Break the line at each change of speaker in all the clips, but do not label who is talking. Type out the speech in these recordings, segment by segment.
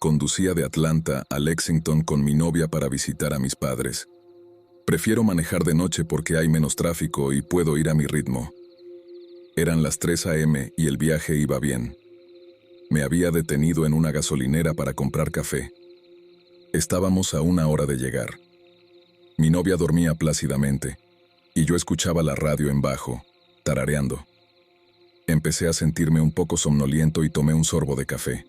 Conducía de Atlanta a Lexington con mi novia para visitar a mis padres. Prefiero manejar de noche porque hay menos tráfico y puedo ir a mi ritmo. Eran las 3 a.m. y el viaje iba bien. Me había detenido en una gasolinera para comprar café. Estábamos a 1 hora de llegar. Mi novia dormía plácidamente, y yo escuchaba la radio en bajo, tarareando. Empecé a sentirme un poco somnoliento y tomé un sorbo de café.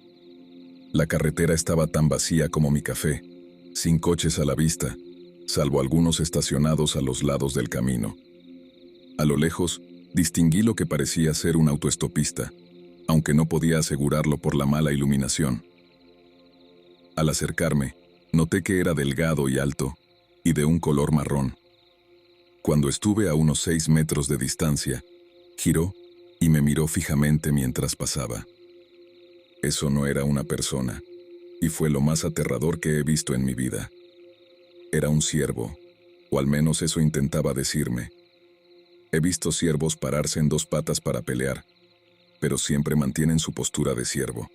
La carretera estaba tan vacía como mi café, sin coches a la vista, salvo algunos estacionados a los lados del camino. A lo lejos, distinguí lo que parecía ser un autoestopista, aunque no podía asegurarlo por la mala iluminación. Al acercarme, noté que era delgado y alto, y de un color marrón. Cuando estuve a unos 6 metros de distancia, giró y me miró fijamente mientras pasaba. Eso no era una persona, y fue lo más aterrador que he visto en mi vida. Era un ciervo, o al menos eso intentaba decirme. He visto ciervos pararse en 2 patas para pelear, pero siempre mantienen su postura de ciervo.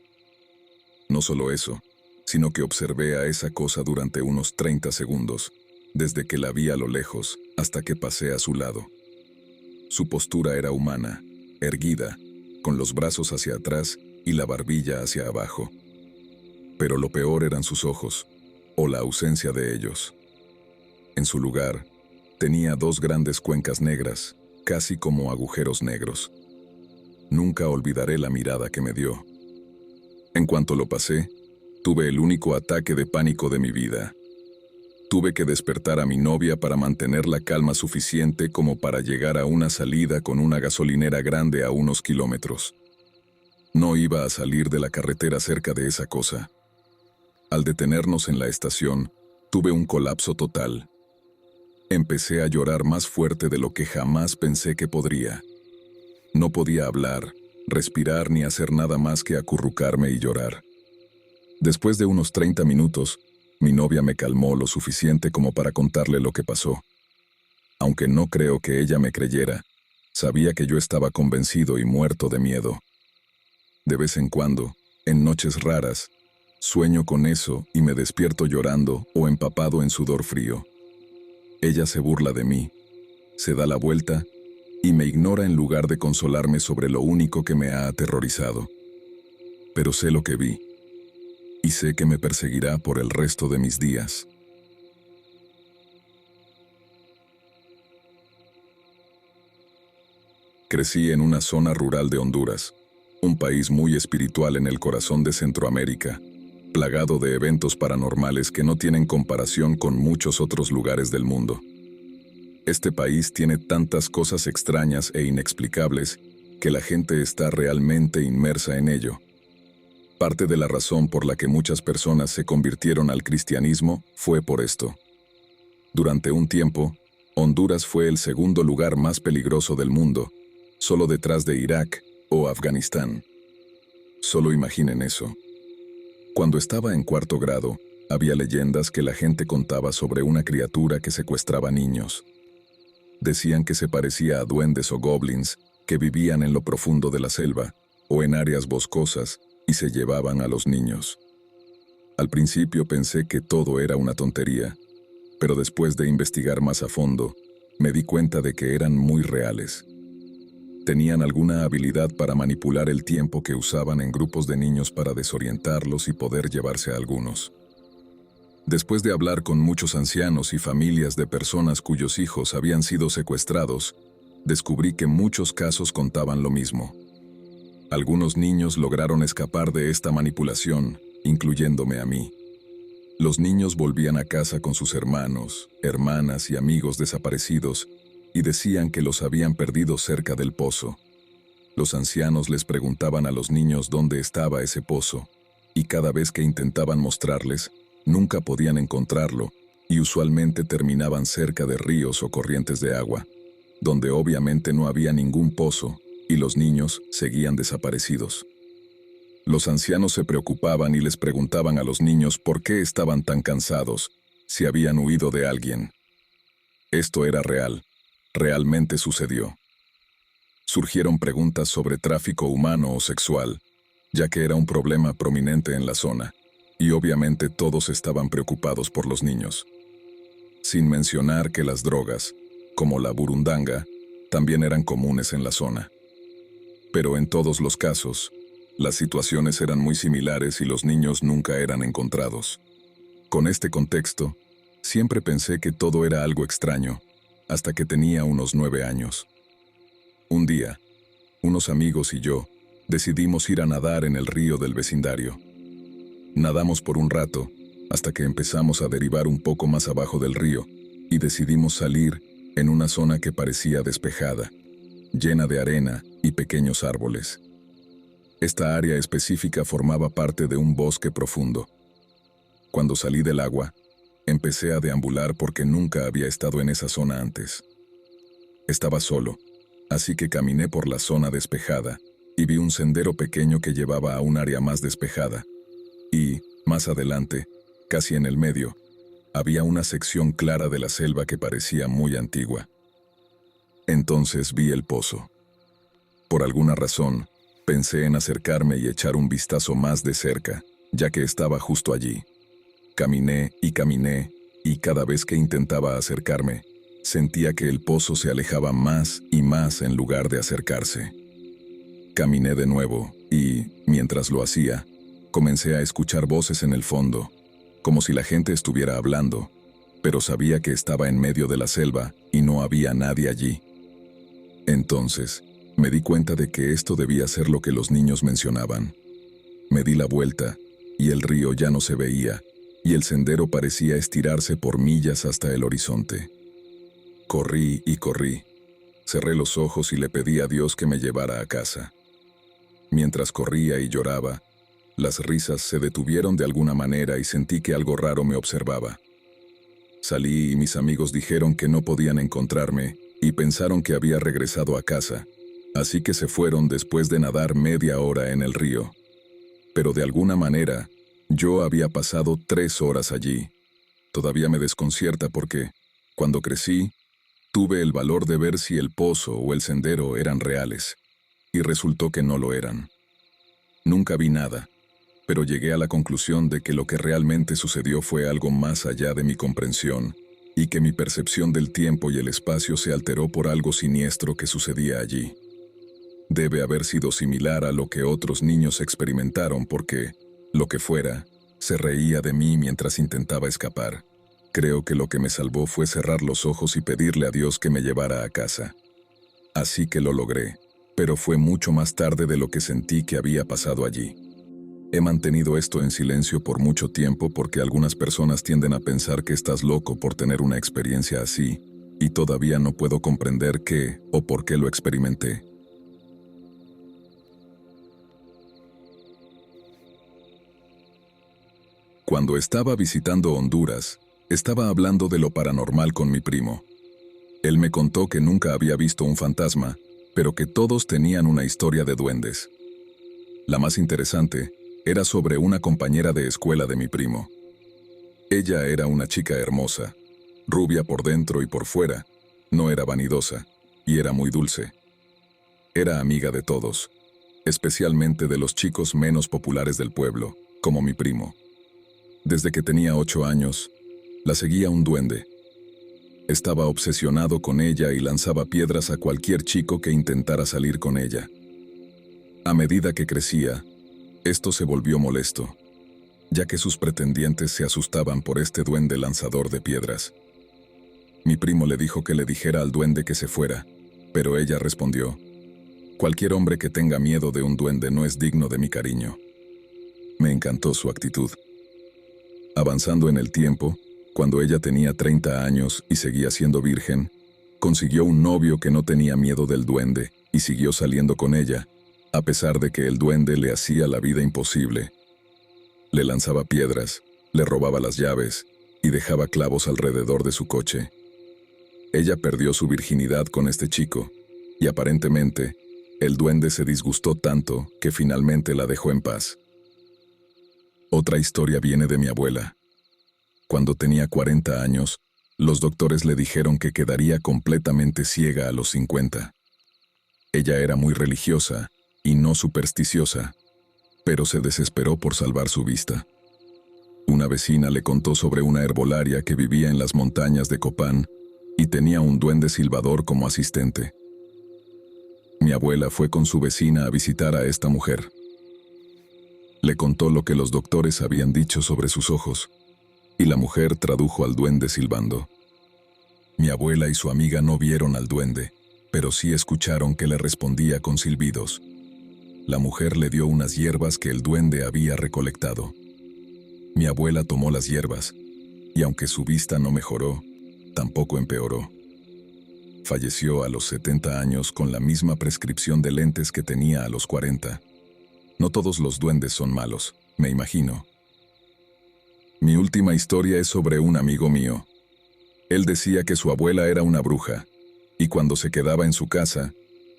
No solo eso, sino que observé a esa cosa durante unos 30 segundos, desde que la vi a lo lejos hasta que pasé a su lado. Su postura era humana, erguida, con los brazos hacia atrás y la barbilla hacia abajo. Pero lo peor eran sus ojos, o la ausencia de ellos. En su lugar, tenía 2 grandes cuencas negras, casi como agujeros negros. Nunca olvidaré la mirada que me dio. En cuanto lo pasé, tuve el único ataque de pánico de mi vida. Tuve que despertar a mi novia para mantener la calma suficiente como para llegar a una salida con una gasolinera grande a unos kilómetros. No iba a salir de la carretera cerca de esa cosa. Al detenernos en la estación, tuve un colapso total. Empecé a llorar más fuerte de lo que jamás pensé que podría. No podía hablar, respirar ni hacer nada más que acurrucarme y llorar. Después de unos 30 minutos, mi novia me calmó lo suficiente como para contarle lo que pasó. Aunque no creo que ella me creyera, sabía que yo estaba convencido y muerto de miedo. De vez en cuando, en noches raras, sueño con eso y me despierto llorando o empapado en sudor frío. Ella se burla de mí, se da la vuelta y me ignora en lugar de consolarme sobre lo único que me ha aterrorizado. Pero sé lo que vi, y sé que me perseguirá por el resto de mis días. Crecí en una zona rural de Honduras, un país muy espiritual en el corazón de Centroamérica, plagado de eventos paranormales que no tienen comparación con muchos otros lugares del mundo. Este país tiene tantas cosas extrañas e inexplicables que la gente está realmente inmersa en ello. Parte de la razón por la que muchas personas se convirtieron al cristianismo fue por esto. Durante un tiempo, Honduras fue el segundo lugar más peligroso del mundo, solo detrás de Irak o Afganistán. Solo imaginen eso. Cuando estaba en 4º grado, había leyendas que la gente contaba sobre una criatura que secuestraba niños. Decían que se parecía a duendes o goblins que vivían en lo profundo de la selva o en áreas boscosas y se llevaban a los niños. Al principio pensé que todo era una tontería, pero después de investigar más a fondo, me di cuenta de que eran muy reales. Tenían alguna habilidad para manipular el tiempo que usaban en grupos de niños para desorientarlos y poder llevarse a algunos. Después de hablar con muchos ancianos y familias de personas cuyos hijos habían sido secuestrados, descubrí que muchos casos contaban lo mismo. Algunos niños lograron escapar de esta manipulación, incluyéndome a mí. Los niños volvían a casa con sus hermanos, hermanas y amigos desaparecidos y decían que los habían perdido cerca del pozo. Los ancianos les preguntaban a los niños dónde estaba ese pozo, y cada vez que intentaban mostrarles, nunca podían encontrarlo, y usualmente terminaban cerca de ríos o corrientes de agua, donde obviamente no había ningún pozo, y los niños seguían desaparecidos. Los ancianos se preocupaban y les preguntaban a los niños por qué estaban tan cansados, si habían huido de alguien. Esto era real. Realmente sucedió. Surgieron preguntas sobre tráfico humano o sexual, ya que era un problema prominente en la zona. y obviamente todos estaban preocupados por los niños. Sin mencionar que las drogas, como la burundanga, también eran comunes en la zona. Pero en todos los casos, las situaciones eran muy similares y los niños nunca eran encontrados. Con este contexto, siempre pensé que todo era algo extraño, hasta que tenía unos 9 años. Un día, unos amigos y yo decidimos ir a nadar en el río del vecindario. Nadamos por un rato, hasta que empezamos a derivar un poco más abajo del río, y decidimos salir en una zona que parecía despejada, llena de arena y pequeños árboles. Esta área específica formaba parte de un bosque profundo. Cuando salí del agua, empecé a deambular porque nunca había estado en esa zona antes. Estaba solo, así que caminé por la zona despejada y vi un sendero pequeño que llevaba a un área más despejada. Y, más adelante, casi en el medio, había una sección clara de la selva que parecía muy antigua. Entonces vi el pozo. Por alguna razón, pensé en acercarme y echar un vistazo más de cerca, ya que estaba justo allí. Caminé, y cada vez que intentaba acercarme, sentía que el pozo se alejaba más y más en lugar de acercarse. Caminé de nuevo, y, mientras lo hacía, comencé a escuchar voces en el fondo, como si la gente estuviera hablando, pero sabía que estaba en medio de la selva y no había nadie allí. Entonces, me di cuenta de que esto debía ser lo que los niños mencionaban. Me di la vuelta, y el río ya no se veía, y el sendero parecía estirarse por millas hasta el horizonte. Corrí y corrí. Cerré los ojos y le pedí a Dios que me llevara a casa. Mientras corría y lloraba, las risas se detuvieron de alguna manera y sentí que algo raro me observaba. Salí y mis amigos dijeron que no podían encontrarme y pensaron que había regresado a casa, así que se fueron después de nadar media hora en el río. Pero de alguna manera, yo había pasado 3 horas allí. Todavía me desconcierta porque, cuando crecí, tuve el valor de ver si el pozo o el sendero eran reales, y resultó que no lo eran. Nunca vi nada, pero llegué a la conclusión de que lo que realmente sucedió fue algo más allá de mi comprensión, y que mi percepción del tiempo y el espacio se alteró por algo siniestro que sucedía allí. Debe haber sido similar a lo que otros niños experimentaron porque, lo que fuera, se reía de mí mientras intentaba escapar. Creo que lo que me salvó fue cerrar los ojos y pedirle a Dios que me llevara a casa. Así que lo logré, pero fue mucho más tarde de lo que sentí que había pasado allí. He mantenido esto en silencio por mucho tiempo porque algunas personas tienden a pensar que estás loco por tener una experiencia así, y todavía no puedo comprender qué o por qué lo experimenté. Cuando estaba visitando Honduras, estaba hablando de lo paranormal con mi primo. Él me contó que nunca había visto un fantasma, pero que todos tenían una historia de duendes. La más interesante era sobre una compañera de escuela de mi primo. Ella era una chica hermosa, rubia por dentro y por fuera, no era vanidosa, y era muy dulce. Era amiga de todos, especialmente de los chicos menos populares del pueblo, como mi primo. Desde que tenía 8 años, la seguía un duende. Estaba obsesionado con ella y lanzaba piedras a cualquier chico que intentara salir con ella. A medida que crecía, esto se volvió molesto, ya que sus pretendientes se asustaban por este duende lanzador de piedras. Mi primo le dijo que le dijera al duende que se fuera, pero ella respondió: «Cualquier hombre que tenga miedo de un duende no es digno de mi cariño». Me encantó su actitud. Avanzando en el tiempo, cuando ella tenía 30 años y seguía siendo virgen, consiguió un novio que no tenía miedo del duende y siguió saliendo con ella, a pesar de que el duende le hacía la vida imposible. Le lanzaba piedras, le robaba las llaves y dejaba clavos alrededor de su coche. Ella perdió su virginidad con este chico, y aparentemente, el duende se disgustó tanto que finalmente la dejó en paz. Otra historia viene de mi abuela. Cuando tenía 40 años, los doctores le dijeron que quedaría completamente ciega a los 50. Ella era muy religiosa y no supersticiosa, pero se desesperó por salvar su vista. Una vecina le contó sobre una herbolaria que vivía en las montañas de Copán y tenía un duende silbador como asistente. Mi abuela fue con su vecina a visitar a esta mujer. Le contó lo que los doctores habían dicho sobre sus ojos, y la mujer tradujo al duende silbando. Mi abuela y su amiga no vieron al duende, pero sí escucharon que le respondía con silbidos. La mujer le dio unas hierbas que el duende había recolectado. Mi abuela tomó las hierbas, y aunque su vista no mejoró, tampoco empeoró. Falleció a los 70 años con la misma prescripción de lentes que tenía a los 40. No todos los duendes son malos, me imagino. Mi última historia es sobre un amigo mío. Él decía que su abuela era una bruja, y cuando se quedaba en su casa,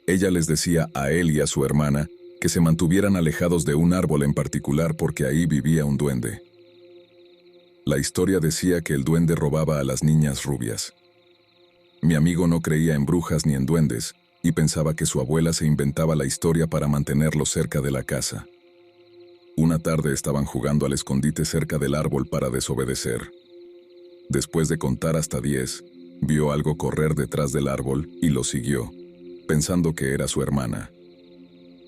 ella les decía a él y a su hermana que se mantuvieran alejados de un árbol en particular porque ahí vivía un duende. La historia decía que el duende robaba a las niñas rubias. Mi amigo no creía en brujas ni en duendes, y pensaba que su abuela se inventaba la historia para mantenerlos cerca de la casa. Una tarde estaban jugando al escondite cerca del árbol para desobedecer. Después de contar hasta 10, vio algo correr detrás del árbol y lo siguió, pensando que era su hermana.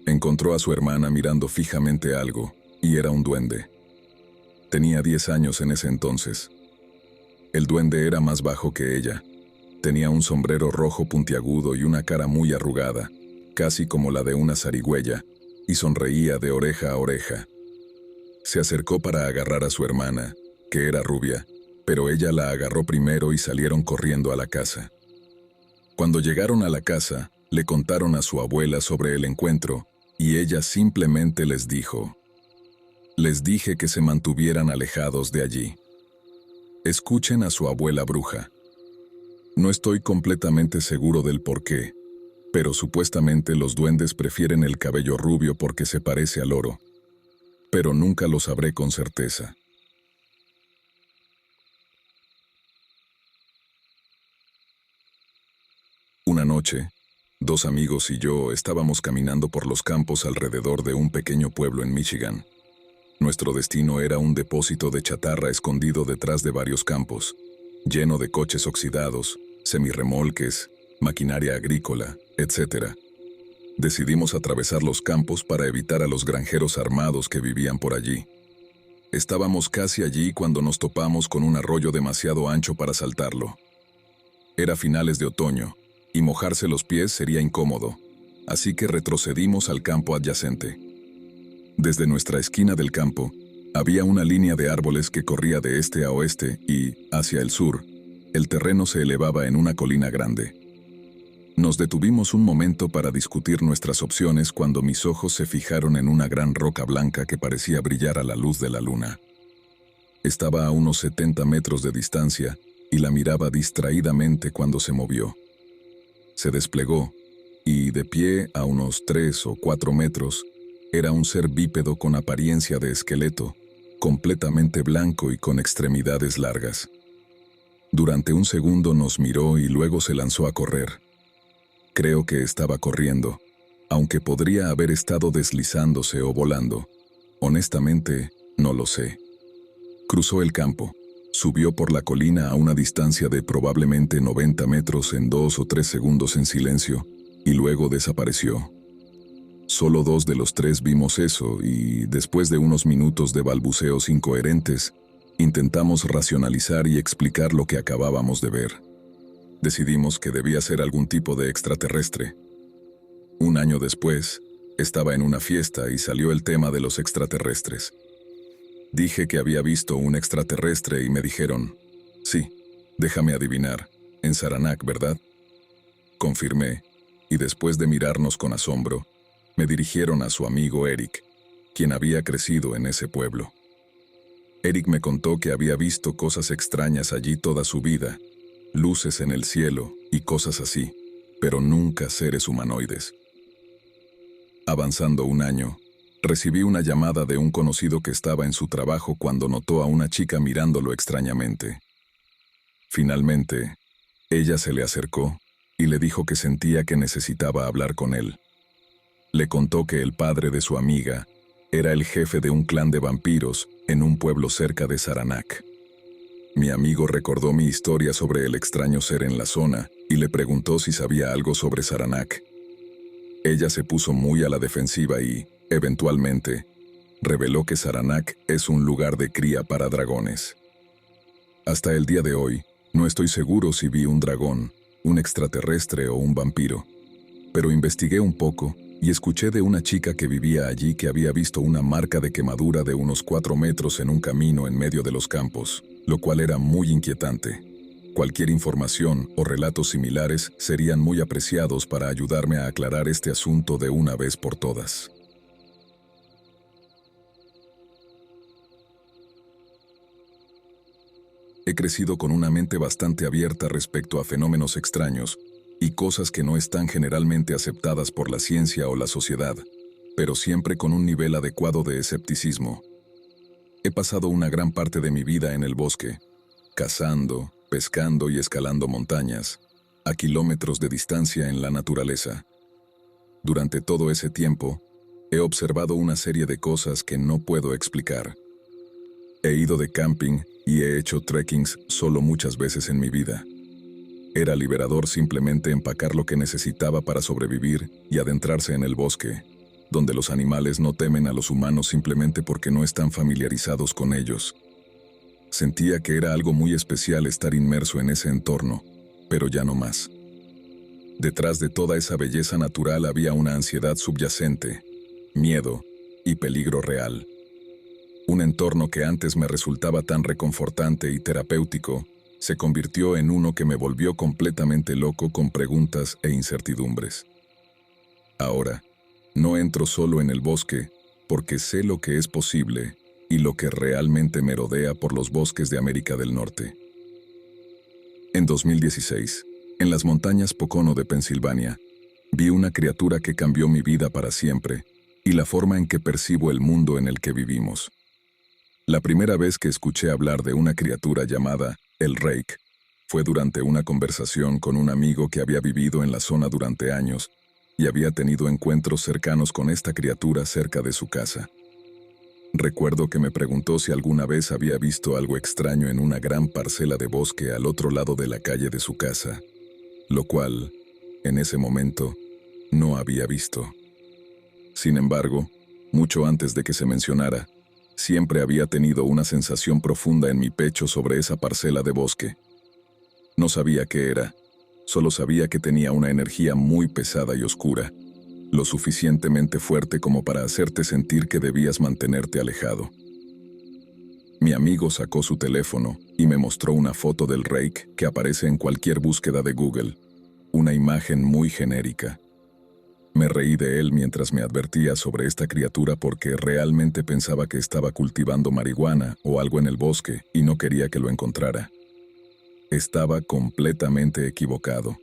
Encontró a su hermana mirando fijamente algo, y era un duende. Tenía 10 años en ese entonces. El duende era más bajo que ella. Tenía un sombrero rojo puntiagudo y una cara muy arrugada, casi como la de una zarigüeya, y sonreía de oreja a oreja. Se acercó para agarrar a su hermana, que era rubia, pero ella la agarró primero y salieron corriendo a la casa. Cuando llegaron a la casa, le contaron a su abuela sobre el encuentro, y ella simplemente les dijo: «Les dije que se mantuvieran alejados de allí». Escuchen a su abuela bruja. No estoy completamente seguro del por qué, pero supuestamente los duendes prefieren el cabello rubio porque se parece al oro, pero nunca lo sabré con certeza. Una noche, 2 amigos y yo estábamos caminando por los campos alrededor de un pequeño pueblo en Michigan. Nuestro destino era un depósito de chatarra escondido detrás de varios campos, lleno de coches oxidados, semirremolques, maquinaria agrícola, etc. Decidimos atravesar los campos para evitar a los granjeros armados que vivían por allí. Estábamos casi allí cuando nos topamos con un arroyo demasiado ancho para saltarlo. Era finales de otoño, y mojarse los pies sería incómodo, así que retrocedimos al campo adyacente. Desde nuestra esquina del campo, había una línea de árboles que corría de este a oeste y, hacia el sur, el terreno se elevaba en una colina grande. Nos detuvimos un momento para discutir nuestras opciones cuando mis ojos se fijaron en una gran roca blanca que parecía brillar a la luz de la luna. Estaba a unos 70 metros de distancia y la miraba distraídamente cuando se movió. Se desplegó, y de pie a unos 3 o 4 metros, era un ser bípedo con apariencia de esqueleto, completamente blanco y con extremidades largas. Durante un segundo nos miró y luego se lanzó a correr. Creo que estaba corriendo, aunque podría haber estado deslizándose o volando. Honestamente, no lo sé. Cruzó el campo. Subió por la colina a una distancia de probablemente 90 metros en 2 o 3 segundos en silencio, y luego desapareció. Solo 2 de los 3 vimos eso, y después de unos minutos de balbuceos incoherentes, intentamos racionalizar y explicar lo que acabábamos de ver. Decidimos que debía ser algún tipo de extraterrestre. Un año después, estaba en una fiesta y salió el tema de los extraterrestres. Dije que había visto un extraterrestre y me dijeron: «Sí, déjame adivinar, en Saranac, ¿verdad?». Confirmé, y después de mirarnos con asombro, me dirigieron a su amigo Eric, quien había crecido en ese pueblo. Eric me contó que había visto cosas extrañas allí toda su vida, luces en el cielo y cosas así, pero nunca seres humanoides. Avanzando un año, recibí una llamada de un conocido que estaba en su trabajo cuando notó a una chica mirándolo extrañamente. Finalmente, ella se le acercó y le dijo que sentía que necesitaba hablar con él. Le contó que el padre de su amiga Era el jefe de un clan de vampiros en un pueblo cerca de Saranac. Mi amigo recordó mi historia sobre el extraño ser en la zona y le preguntó si sabía algo sobre Saranac. Ella se puso muy a la defensiva y, eventualmente, reveló que Saranac es un lugar de cría para dragones. Hasta el día de hoy, no estoy seguro si vi un dragón, un extraterrestre o un vampiro, pero investigué un poco y escuché de una chica que vivía allí que había visto una marca de quemadura de unos 4 metros en un camino en medio de los campos, lo cual era muy inquietante. Cualquier información o relatos similares serían muy apreciados para ayudarme a aclarar este asunto de una vez por todas. He crecido con una mente bastante abierta respecto a fenómenos extraños y cosas que no están generalmente aceptadas por la ciencia o la sociedad, pero siempre con un nivel adecuado de escepticismo. He pasado una gran parte de mi vida en el bosque, cazando, pescando y escalando montañas, a kilómetros de distancia en la naturaleza. Durante todo ese tiempo, he observado una serie de cosas que no puedo explicar. He ido de camping y he hecho trekkings solo muchas veces en mi vida. Era liberador simplemente empacar lo que necesitaba para sobrevivir y adentrarse en el bosque, donde los animales no temen a los humanos simplemente porque no están familiarizados con ellos. Sentía que era algo muy especial estar inmerso en ese entorno, pero ya no más. Detrás de toda esa belleza natural había una ansiedad subyacente, miedo y peligro real. Un entorno que antes me resultaba tan reconfortante y terapéutico, se convirtió en uno que me volvió completamente loco con preguntas e incertidumbres. Ahora, no entro solo en el bosque, porque sé lo que es posible y lo que realmente merodea por los bosques de América del Norte. En 2016, en las montañas Pocono de Pensilvania, vi una criatura que cambió mi vida para siempre y la forma en que percibo el mundo en el que vivimos. La primera vez que escuché hablar de una criatura llamada el Rake fue durante una conversación con un amigo que había vivido en la zona durante años y había tenido encuentros cercanos con esta criatura cerca de su casa. Recuerdo que me preguntó si alguna vez había visto algo extraño en una gran parcela de bosque al otro lado de la calle de su casa, lo cual, en ese momento, no había visto. Sin embargo, mucho antes de que se mencionara, siempre había tenido una sensación profunda en mi pecho sobre esa parcela de bosque. No sabía qué era, solo sabía que tenía una energía muy pesada y oscura, lo suficientemente fuerte como para hacerte sentir que debías mantenerte alejado. Mi amigo sacó su teléfono y me mostró una foto del Rake que aparece en cualquier búsqueda de Google, una imagen muy genérica. Me reí de él mientras me advertía sobre esta criatura porque realmente pensaba que estaba cultivando marihuana o algo en el bosque y no quería que lo encontrara. Estaba completamente equivocado.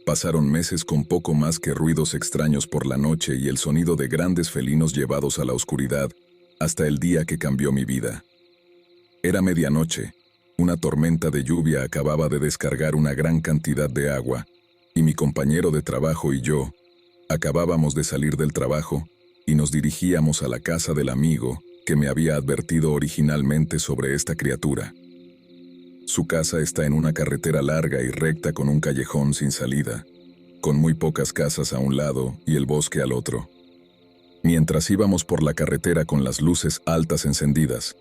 Pasaron meses con poco más que ruidos extraños por la noche y el sonido de grandes felinos llevados a la oscuridad, hasta el día que cambió mi vida. Era medianoche, una tormenta de lluvia acababa de descargar una gran cantidad de agua, y mi compañero de trabajo y yo acabábamos de salir del trabajo y nos dirigíamos a la casa del amigo que me había advertido originalmente sobre esta criatura. Su casa está en una carretera larga y recta con un callejón sin salida, con muy pocas casas a un lado y el bosque al otro. Mientras íbamos por la carretera con las luces altas encendidas,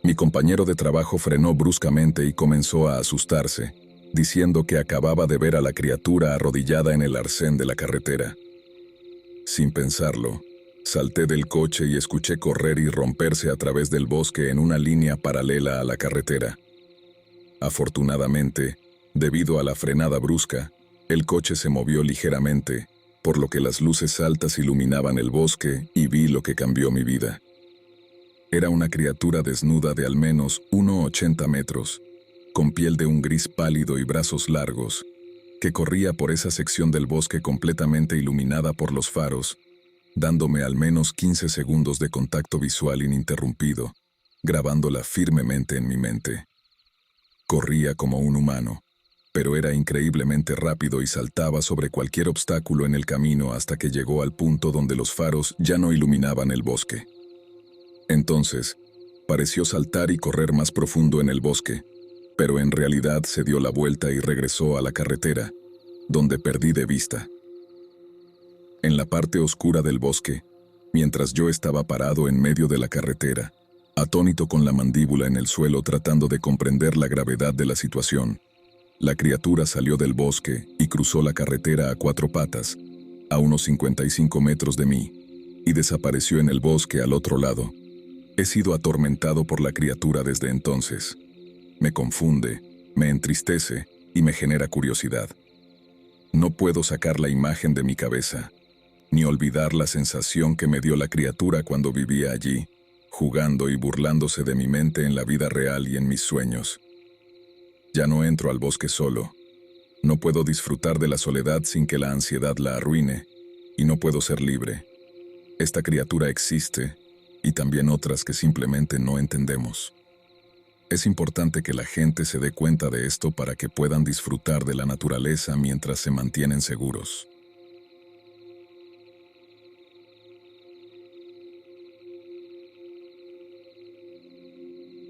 mi compañero de trabajo frenó bruscamente y comenzó a asustarse, diciendo que acababa de ver a la criatura arrodillada en el arcén de la carretera. Sin pensarlo, salté del coche y escuché correr y romperse a través del bosque en una línea paralela a la carretera. Afortunadamente, debido a la frenada brusca, el coche se movió ligeramente, por lo que las luces altas iluminaban el bosque y vi lo que cambió mi vida. Era una criatura desnuda de al menos 1,80 metros, con piel de un gris pálido y brazos largos, que corría por esa sección del bosque completamente iluminada por los faros, dándome al menos 15 segundos de contacto visual ininterrumpido, grabándola firmemente en mi mente. Corría como un humano, pero era increíblemente rápido y saltaba sobre cualquier obstáculo en el camino hasta que llegó al punto donde los faros ya no iluminaban el bosque. Entonces, pareció saltar y correr más profundo en el bosque, pero en realidad se dio la vuelta y regresó a la carretera, donde perdí de vista. En la parte oscura del bosque, mientras yo estaba parado en medio de la carretera, atónito con la mandíbula en el suelo tratando de comprender la gravedad de la situación, la criatura salió del bosque y cruzó la carretera a 4 patas, a unos 55 metros de mí, y desapareció en el bosque al otro lado. He sido atormentado por la criatura desde entonces. Me confunde, me entristece y me genera curiosidad. No puedo sacar la imagen de mi cabeza, ni olvidar la sensación que me dio la criatura cuando vivía allí, jugando y burlándose de mi mente en la vida real y en mis sueños. Ya no entro al bosque solo. No puedo disfrutar de la soledad sin que la ansiedad la arruine, y no puedo ser libre. Esta criatura existe, y también otras que simplemente no entendemos. Es importante que la gente se dé cuenta de esto para que puedan disfrutar de la naturaleza mientras se mantienen seguros.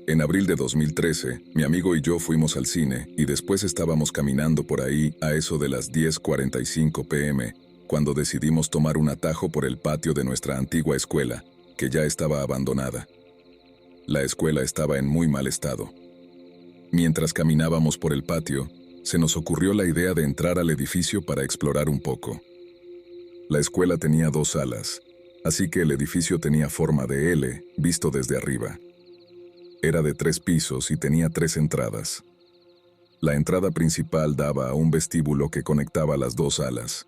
En abril de 2013, mi amigo y yo fuimos al cine y después estábamos caminando por ahí a eso de las 10:45 p.m., cuando decidimos tomar un atajo por el patio de nuestra antigua escuela, que ya estaba abandonada. La escuela estaba en muy mal estado. Mientras caminábamos por el patio, se nos ocurrió la idea de entrar al edificio para explorar un poco. La escuela tenía 2 salas, así que el edificio tenía forma de L, visto desde arriba. Era de 3 pisos y tenía 3 entradas. La entrada principal daba a un vestíbulo que conectaba las 2 alas.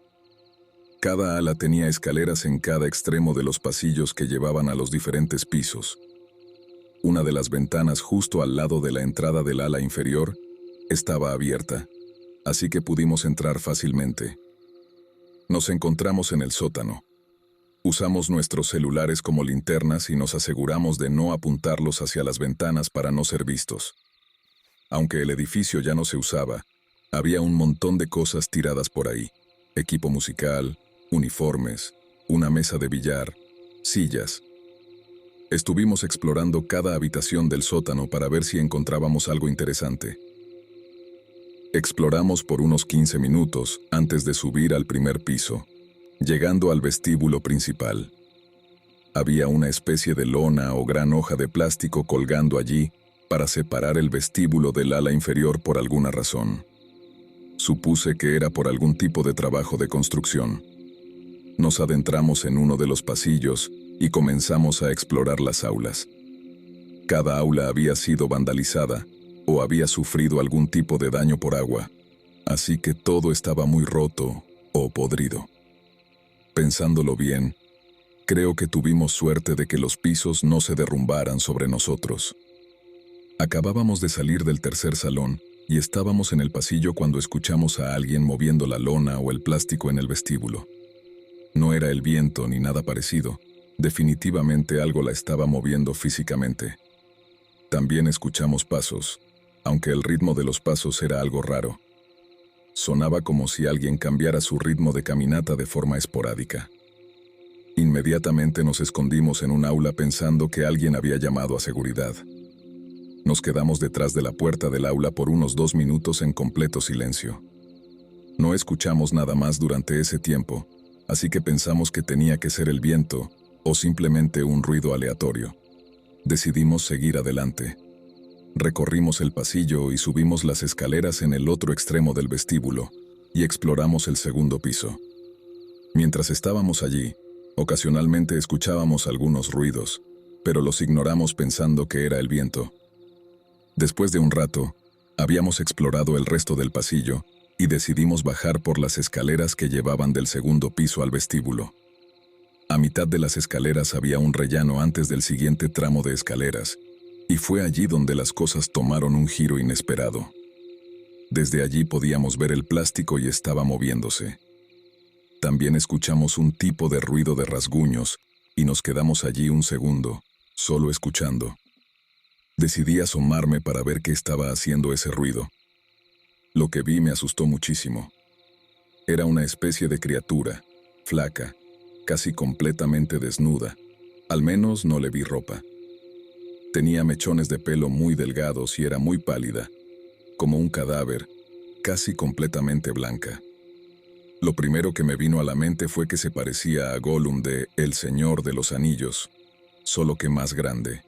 Cada ala tenía escaleras en cada extremo de los pasillos que llevaban a los diferentes pisos. Una de las ventanas justo al lado de la entrada del ala inferior estaba abierta, así que pudimos entrar fácilmente. Nos encontramos en el sótano. Usamos nuestros celulares como linternas y nos aseguramos de no apuntarlos hacia las ventanas para no ser vistos. Aunque el edificio ya no se usaba, había un montón de cosas tiradas por ahí: equipo musical, uniformes, una mesa de billar, sillas. Estuvimos explorando cada habitación del sótano para ver si encontrábamos algo interesante. Exploramos por unos 15 minutos antes de subir al primer piso, llegando al vestíbulo principal. Había una especie de lona o gran hoja de plástico colgando allí para separar el vestíbulo del ala inferior por alguna razón. Supuse que era por algún tipo de trabajo de construcción. Nos adentramos en uno de los pasillos y comenzamos a explorar las aulas. Cada aula había sido vandalizada o había sufrido algún tipo de daño por agua, así que todo estaba muy roto o podrido. Pensándolo bien, creo que tuvimos suerte de que los pisos no se derrumbaran sobre nosotros. Acabábamos de salir del tercer salón y estábamos en el pasillo cuando escuchamos a alguien moviendo la lona o el plástico en el vestíbulo. No era el viento ni nada parecido, definitivamente algo la estaba moviendo físicamente. También escuchamos pasos, aunque el ritmo de los pasos era algo raro. Sonaba como si alguien cambiara su ritmo de caminata de forma esporádica. Inmediatamente nos escondimos en un aula pensando que alguien había llamado a seguridad. Nos quedamos detrás de la puerta del aula por unos 2 minutos en completo silencio. No escuchamos nada más durante ese tiempo, así que pensamos que tenía que ser el viento o simplemente un ruido aleatorio. Decidimos seguir adelante. Recorrimos el pasillo y subimos las escaleras en el otro extremo del vestíbulo y exploramos el segundo piso. Mientras estábamos allí, ocasionalmente escuchábamos algunos ruidos, pero los ignoramos pensando que era el viento. Después de un rato, habíamos explorado el resto del pasillo y decidimos bajar por las escaleras que llevaban del segundo piso al vestíbulo. A mitad de las escaleras había un rellano antes del siguiente tramo de escaleras, y fue allí donde las cosas tomaron un giro inesperado. Desde allí podíamos ver el plástico y estaba moviéndose. También escuchamos un tipo de ruido de rasguños y nos quedamos allí un segundo, solo escuchando. Decidí asomarme para ver qué estaba haciendo ese ruido. Lo que vi me asustó muchísimo. Era una especie de criatura, flaca, casi completamente desnuda. Al menos no le vi ropa. Tenía mechones de pelo muy delgados y era muy pálida, como un cadáver, casi completamente blanca. Lo primero que me vino a la mente fue que se parecía a Gollum de El Señor de los Anillos, solo que más grande.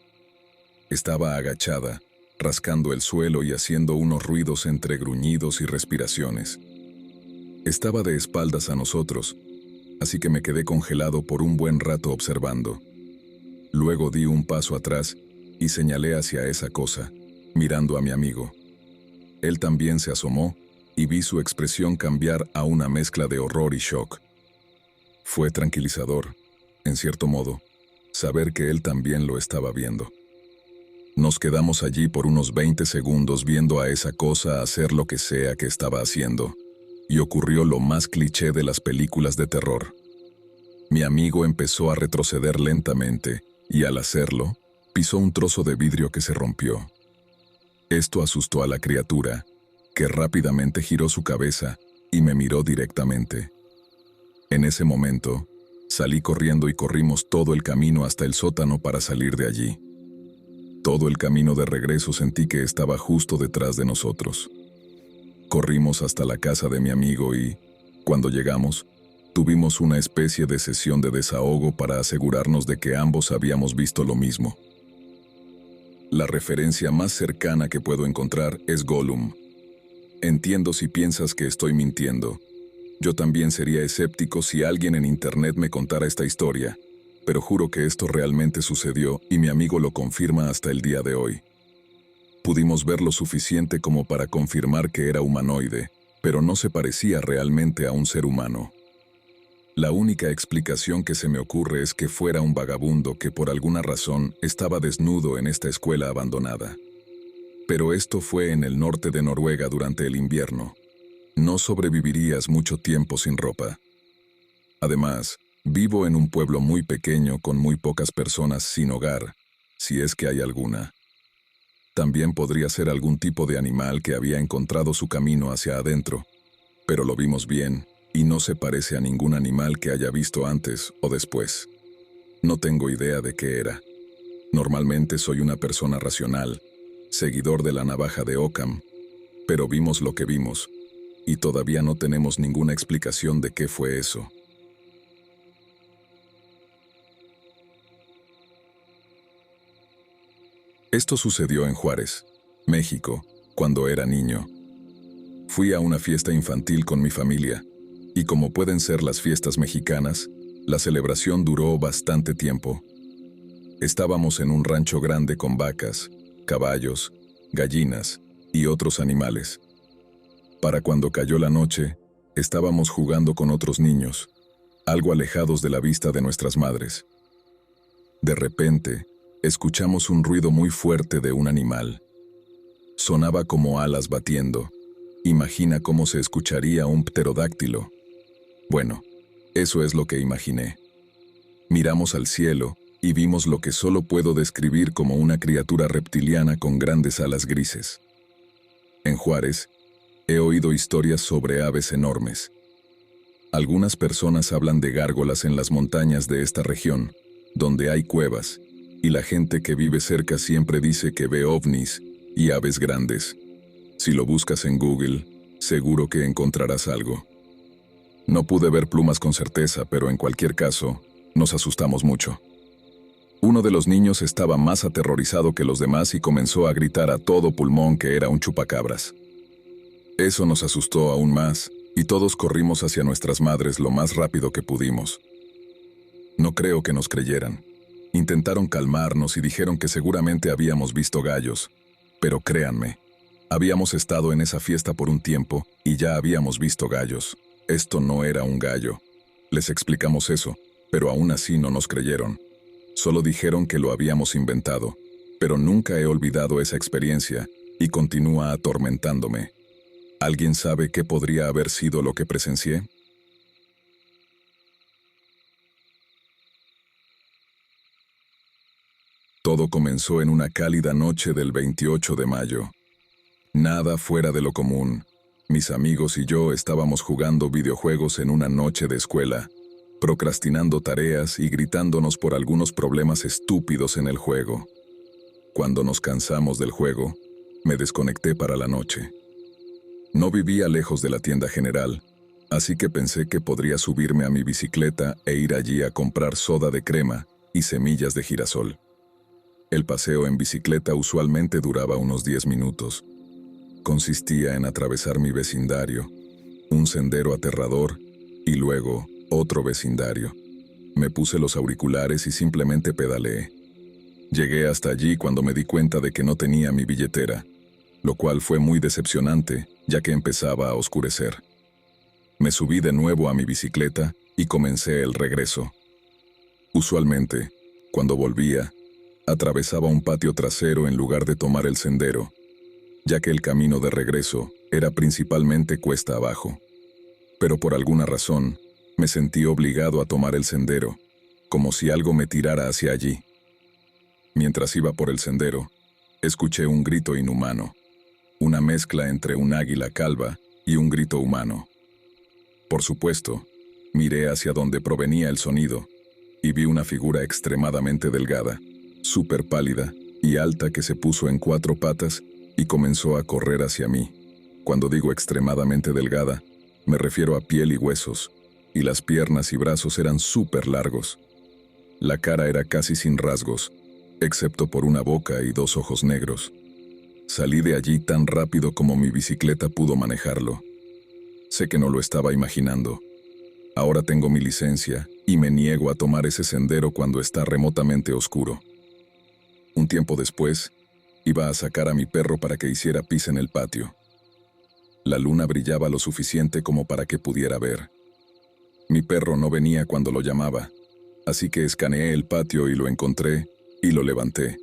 Estaba agachada, rascando el suelo y haciendo unos ruidos entre gruñidos y respiraciones. Estaba de espaldas a nosotros, así que me quedé congelado por un buen rato observando. Luego di un paso atrás y señalé hacia esa cosa, mirando a mi amigo. Él también se asomó y vi su expresión cambiar a una mezcla de horror y shock. Fue tranquilizador, en cierto modo, saber que él también lo estaba viendo. Nos quedamos allí por unos 20 segundos viendo a esa cosa hacer lo que sea que estaba haciendo, y ocurrió lo más cliché de las películas de terror. Mi amigo empezó a retroceder lentamente, y al hacerlo, pisó un trozo de vidrio que se rompió. Esto asustó a la criatura, que rápidamente giró su cabeza y me miró directamente. En ese momento, salí corriendo y corrimos todo el camino hasta el sótano para salir de allí. Todo el camino de regreso sentí que estaba justo detrás de nosotros. Corrimos hasta la casa de mi amigo y, cuando llegamos, tuvimos una especie de sesión de desahogo para asegurarnos de que ambos habíamos visto lo mismo. La referencia más cercana que puedo encontrar es Gollum. Entiendo si piensas que estoy mintiendo. Yo también sería escéptico si alguien en internet me contara esta historia, pero juro que esto realmente sucedió y mi amigo lo confirma hasta el día de hoy. Pudimos ver lo suficiente como para confirmar que era humanoide, pero no se parecía realmente a un ser humano. La única explicación que se me ocurre es que fuera un vagabundo que por alguna razón estaba desnudo en esta escuela abandonada. Pero esto fue en el norte de Noruega durante el invierno. No sobrevivirías mucho tiempo sin ropa. Además, vivo en un pueblo muy pequeño con muy pocas personas sin hogar, si es que hay alguna. También podría ser algún tipo de animal que había encontrado su camino hacia adentro, pero lo vimos bien y no se parece a ningún animal que haya visto antes o después. No tengo idea de qué era. Normalmente soy una persona racional, seguidor de la navaja de Occam, pero vimos lo que vimos, y todavía no tenemos ninguna explicación de qué fue eso. Esto sucedió en Juárez, México, cuando era niño. Fui a una fiesta infantil con mi familia, y como pueden ser las fiestas mexicanas, la celebración duró bastante tiempo. Estábamos en un rancho grande con vacas, caballos, gallinas y otros animales. Para cuando cayó la noche, estábamos jugando con otros niños, algo alejados de la vista de nuestras madres. De repente, escuchamos un ruido muy fuerte de un animal. Sonaba como alas batiendo. Imagina cómo se escucharía un pterodáctilo. Bueno, eso es lo que imaginé. Miramos al cielo y vimos lo que solo puedo describir como una criatura reptiliana con grandes alas grises. En Juárez, he oído historias sobre aves enormes. Algunas personas hablan de gárgolas en las montañas de esta región, donde hay cuevas, y la gente que vive cerca siempre dice que ve ovnis y aves grandes. Si lo buscas en Google, seguro que encontrarás algo. No pude ver plumas con certeza, pero en cualquier caso, nos asustamos mucho. Uno de los niños estaba más aterrorizado que los demás y comenzó a gritar a todo pulmón que era un chupacabras. Eso nos asustó aún más, y todos corrimos hacia nuestras madres lo más rápido que pudimos. No creo que nos creyeran. Intentaron calmarnos y dijeron que seguramente habíamos visto gallos, pero créanme, habíamos estado en esa fiesta por un tiempo y ya habíamos visto gallos. Esto no era un gallo. Les explicamos eso, pero aún así no nos creyeron. Solo dijeron que lo habíamos inventado, pero nunca he olvidado esa experiencia y continúa atormentándome. ¿Alguien sabe qué podría haber sido lo que presencié? Todo comenzó en una cálida noche del 28 de mayo. Nada fuera de lo común. Mis amigos y yo estábamos jugando videojuegos en una noche de escuela, procrastinando tareas y gritándonos por algunos problemas estúpidos en el juego. Cuando nos cansamos del juego, me desconecté para la noche. No vivía lejos de la tienda general, así que pensé que podría subirme a mi bicicleta e ir allí a comprar soda de crema y semillas de girasol. El paseo en bicicleta usualmente duraba unos 10 minutos. Consistía en atravesar mi vecindario, un sendero aterrador y luego otro vecindario. Me puse los auriculares y simplemente pedaleé. Llegué hasta allí cuando me di cuenta de que no tenía mi billetera, lo cual fue muy decepcionante, ya que empezaba a oscurecer. Me subí de nuevo a mi bicicleta y comencé el regreso. Usualmente, cuando volvía, atravesaba un patio trasero en lugar de tomar el sendero, ya que el camino de regreso era principalmente cuesta abajo. Pero por alguna razón, me sentí obligado a tomar el sendero, como si algo me tirara hacia allí. Mientras iba por el sendero, escuché un grito inhumano, una mezcla entre un águila calva y un grito humano. Por supuesto, miré hacia donde provenía el sonido y vi una figura extremadamente delgada, súper pálida y alta que se puso en 4 patas y comenzó a correr hacia mí. Cuando digo extremadamente delgada, me refiero a piel y huesos, y las piernas y brazos eran súper largos. La cara era casi sin rasgos, excepto por una boca y 2 ojos negros. Salí de allí tan rápido como mi bicicleta pudo manejarlo. Sé que no lo estaba imaginando. Ahora tengo mi licencia y me niego a tomar ese sendero cuando está remotamente oscuro. Un tiempo después, iba a sacar a mi perro para que hiciera pis en el patio. La luna brillaba lo suficiente como para que pudiera ver. Mi perro no venía cuando lo llamaba, así que escaneé el patio y lo encontré y lo levanté.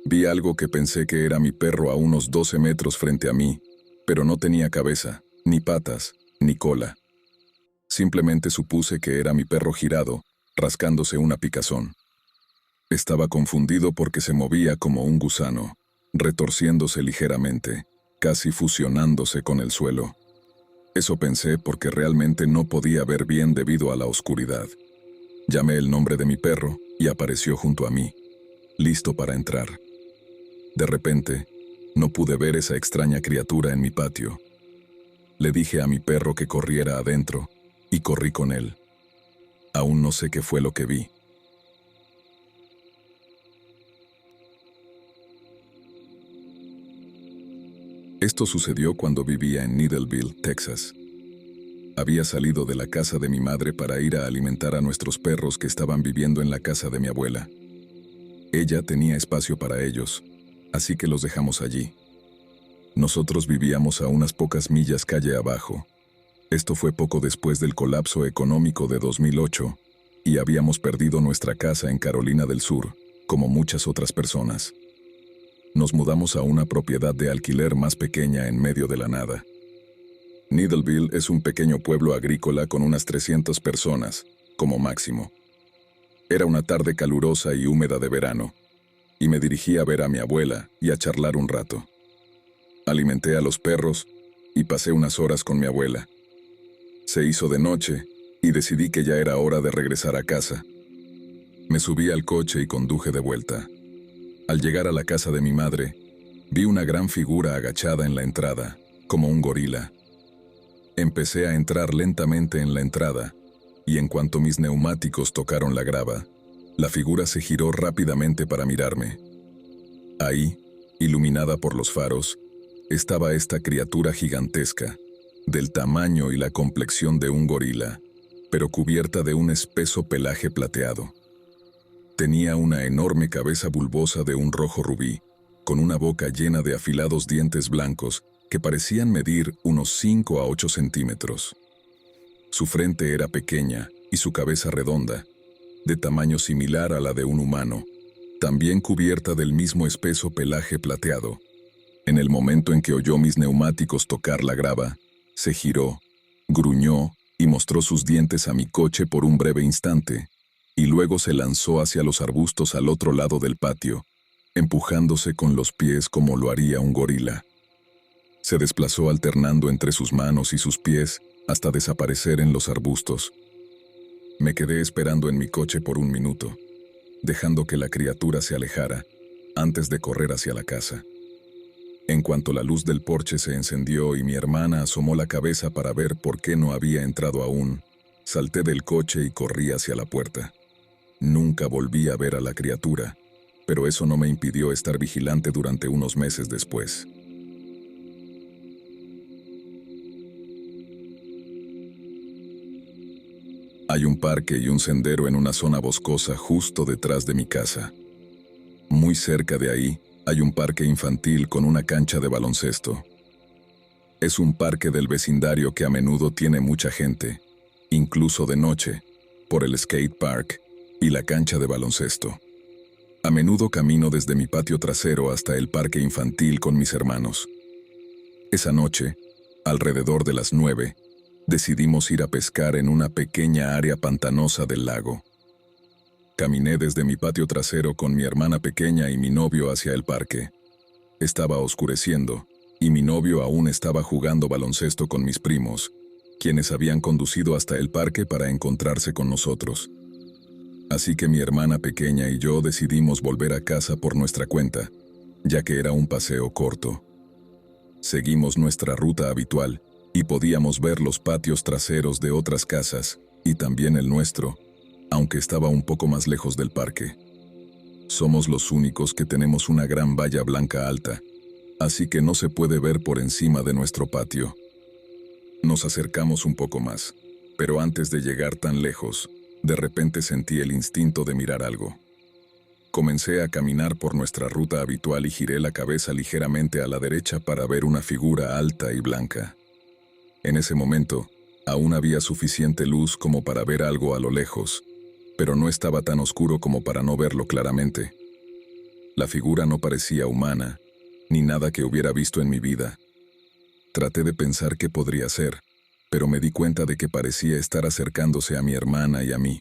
Vi algo que pensé que era mi perro a unos 12 metros frente a mí, pero no tenía cabeza, ni patas, ni cola. Simplemente supuse que era mi perro girado, rascándose una picazón. Estaba confundido porque se movía como un gusano, retorciéndose ligeramente, casi fusionándose con el suelo. Eso pensé porque realmente no podía ver bien debido a la oscuridad. Llamé el nombre de mi perro y apareció junto a mí, listo para entrar. De repente, no pude ver esa extraña criatura en mi patio. Le dije a mi perro que corriera adentro y corrí con él. Aún no sé qué fue lo que vi. Esto sucedió cuando vivía en Needleville, Texas. Había salido de la casa de mi madre para ir a alimentar a nuestros perros que estaban viviendo en la casa de mi abuela. Ella tenía espacio para ellos, así que los dejamos allí. Nosotros vivíamos a unas pocas millas calle abajo. Esto fue poco después del colapso económico de 2008, y habíamos perdido nuestra casa en Carolina del Sur, como muchas otras personas. Nos mudamos a una propiedad de alquiler más pequeña en medio de la nada. Needleville es un pequeño pueblo agrícola con unas 300 personas, como máximo. Era una tarde calurosa y húmeda de verano, y me dirigí a ver a mi abuela y a charlar un rato. Alimenté a los perros y pasé unas horas con mi abuela. Se hizo de noche y decidí que ya era hora de regresar a casa. Me subí al coche y conduje de vuelta. Al llegar a la casa de mi madre, vi una gran figura agachada en la entrada, como un gorila. Empecé a entrar lentamente en la entrada, y en cuanto mis neumáticos tocaron la grava, la figura se giró rápidamente para mirarme. Ahí, iluminada por los faros, estaba esta criatura gigantesca, del tamaño y la complexión de un gorila, pero cubierta de un espeso pelaje plateado. Tenía una enorme cabeza bulbosa de un rojo rubí, con una boca llena de afilados dientes blancos que parecían medir unos 5 a 8 centímetros. Su frente era pequeña y su cabeza redonda, de tamaño similar a la de un humano, también cubierta del mismo espeso pelaje plateado. En el momento en que oyó mis neumáticos tocar la grava, se giró, gruñó y mostró sus dientes a mi coche por un breve instante, y luego se lanzó hacia los arbustos al otro lado del patio, empujándose con los pies como lo haría un gorila. Se desplazó alternando entre sus manos y sus pies hasta desaparecer en los arbustos. Me quedé esperando en mi coche por un minuto, dejando que la criatura se alejara, antes de correr hacia la casa. En cuanto la luz del porche se encendió y mi hermana asomó la cabeza para ver por qué no había entrado aún, salté del coche y corrí hacia la puerta. Nunca volví a ver a la criatura, pero eso no me impidió estar vigilante durante unos meses después. Hay un parque y un sendero en una zona boscosa justo detrás de mi casa. Muy cerca de ahí, hay un parque infantil con una cancha de baloncesto. Es un parque del vecindario que a menudo tiene mucha gente, incluso de noche, por el skate park y la cancha de baloncesto. A menudo camino desde mi patio trasero hasta el parque infantil con mis hermanos. Esa noche, alrededor de las 9, decidimos ir a pescar en una pequeña área pantanosa del lago. Caminé desde mi patio trasero con mi hermana pequeña y mi novio hacia el parque. Estaba oscureciendo, y mi novio aún estaba jugando baloncesto con mis primos, quienes habían conducido hasta el parque para encontrarse con nosotros. Así que mi hermana pequeña y yo decidimos volver a casa por nuestra cuenta, ya que era un paseo corto. Seguimos nuestra ruta habitual, y podíamos ver los patios traseros de otras casas, y también el nuestro, aunque estaba un poco más lejos del parque. Somos los únicos que tenemos una gran valla blanca alta, así que no se puede ver por encima de nuestro patio. Nos acercamos un poco más, pero antes de llegar tan lejos, de repente sentí el instinto de mirar algo. Comencé a caminar por nuestra ruta habitual y giré la cabeza ligeramente a la derecha para ver una figura alta y blanca. En ese momento, aún había suficiente luz como para ver algo a lo lejos, pero no estaba tan oscuro como para no verlo claramente. La figura no parecía humana, ni nada que hubiera visto en mi vida. Traté de pensar qué podría ser, pero me di cuenta de que parecía estar acercándose a mi hermana y a mí.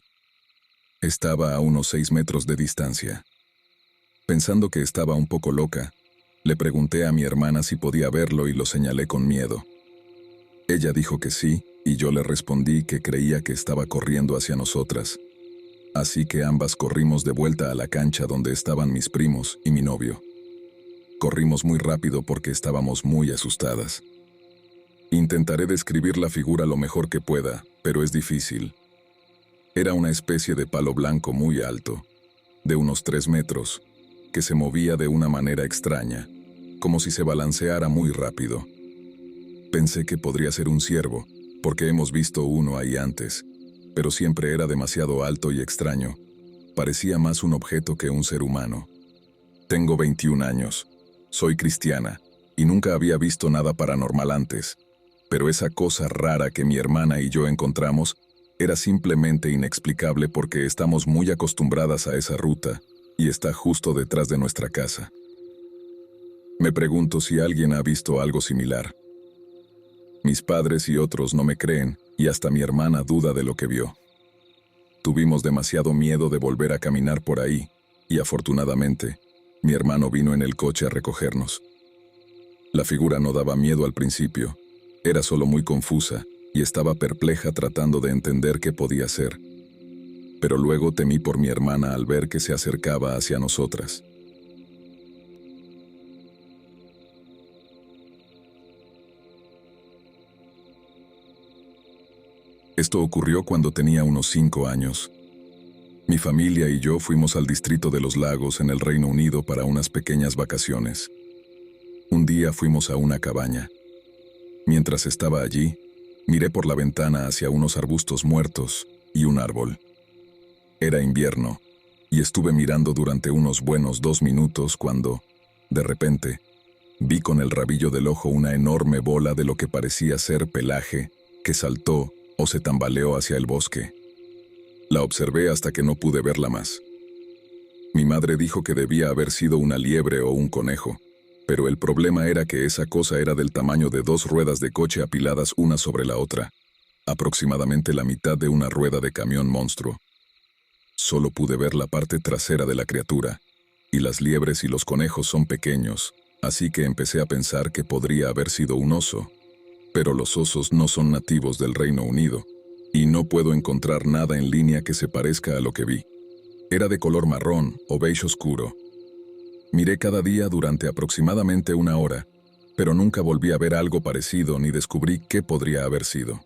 Estaba a unos 6 metros de distancia. Pensando que estaba un poco loca, le pregunté a mi hermana si podía verlo y lo señalé con miedo. Ella dijo que sí, y yo le respondí que creía que estaba corriendo hacia nosotras. Así que ambas corrimos de vuelta a la cancha donde estaban mis primos y mi novio. Corrimos muy rápido porque estábamos muy asustadas. Intentaré describir la figura lo mejor que pueda, pero es difícil. Era una especie de palo blanco muy alto, de unos 3 metros, que se movía de una manera extraña, como si se balanceara muy rápido. Pensé que podría ser un ciervo, porque hemos visto uno ahí antes, pero siempre era demasiado alto y extraño. Parecía más un objeto que un ser humano. Tengo 21 años, soy cristiana, y nunca había visto nada paranormal antes, pero esa cosa rara que mi hermana y yo encontramos era simplemente inexplicable porque estamos muy acostumbradas a esa ruta, y está justo detrás de nuestra casa. Me pregunto si alguien ha visto algo similar. Mis padres y otros no me creen, y hasta mi hermana duda de lo que vio. Tuvimos demasiado miedo de volver a caminar por ahí, y afortunadamente, mi hermano vino en el coche a recogernos. La figura no daba miedo al principio, era solo muy confusa, y estaba perpleja tratando de entender qué podía ser. Pero luego temí por mi hermana al ver que se acercaba hacia nosotras. Esto ocurrió cuando tenía unos 5 años. Mi familia y yo fuimos al Distrito de los Lagos en el Reino Unido para unas pequeñas vacaciones. Un día fuimos a una cabaña. Mientras estaba allí, miré por la ventana hacia unos arbustos muertos y un árbol. Era invierno, y estuve mirando durante unos buenos 2 minutos cuando, de repente, vi con el rabillo del ojo una enorme bola de lo que parecía ser pelaje, que saltó o se tambaleó hacia el bosque. La observé hasta que no pude verla más. Mi madre dijo que debía haber sido una liebre o un conejo, pero el problema era que esa cosa era del tamaño de 2 ruedas de coche apiladas una sobre la otra, aproximadamente la mitad de una rueda de camión monstruo. Solo pude ver la parte trasera de la criatura, y las liebres y los conejos son pequeños, así que empecé a pensar que podría haber sido un oso. Pero los osos no son nativos del Reino Unido, y no puedo encontrar nada en línea que se parezca a lo que vi. Era de color marrón o beige oscuro. Miré cada día durante aproximadamente 1 hora, pero nunca volví a ver algo parecido ni descubrí qué podría haber sido.